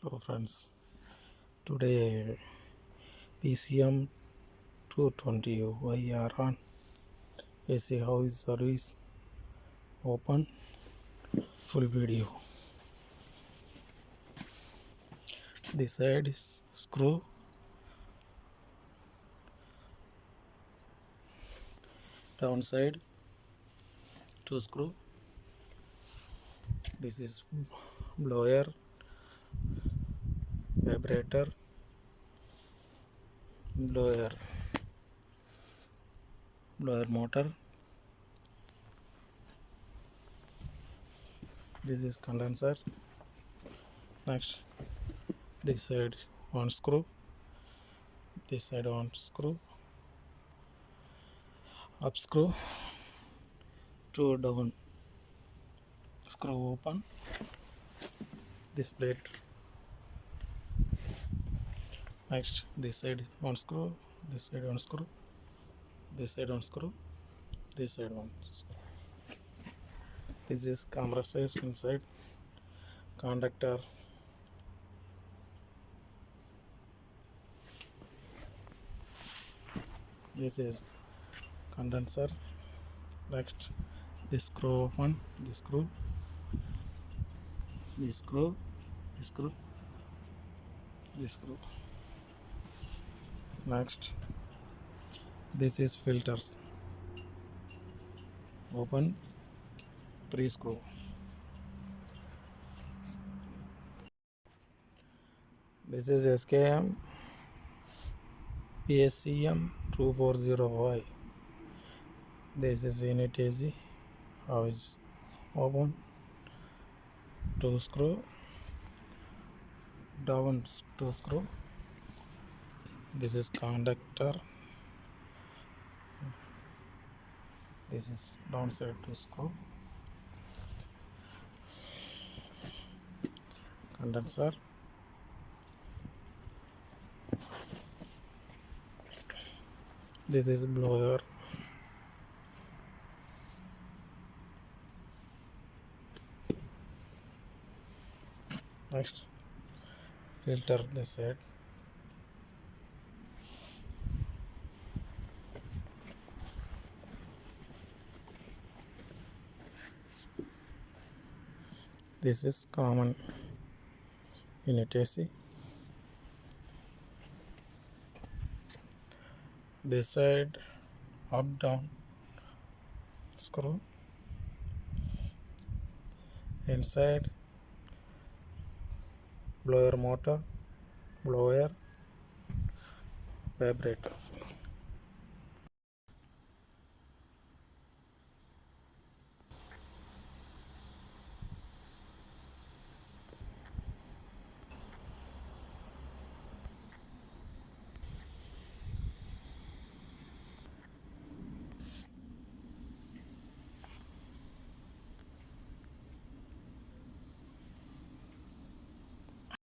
Hello friends, today PCM 220 YR on AC house service open full video. This side is screw, down side 2 screw. This is blower, vibrator, blower motor. This is condenser. Next, this side one screw, this side one screw, up screw, 2 down screw open. This plate. Next, this side one screw, this side one screw, this side one screw, this side one screw. This is compressor inside, conductor, this is condenser. Next, this screw open, this screw, this screw, this screw, this screw. Next, this is filters, open 3 screw. This is SKM pacm 240Y. This is unit AC house open 2 screw, down 2 screw. This is conductor, this is downside 2 screw, condenser, this is blower, next filter this side, this is common unit AC. This side up down screw, inside blower motor, blower, vibrator.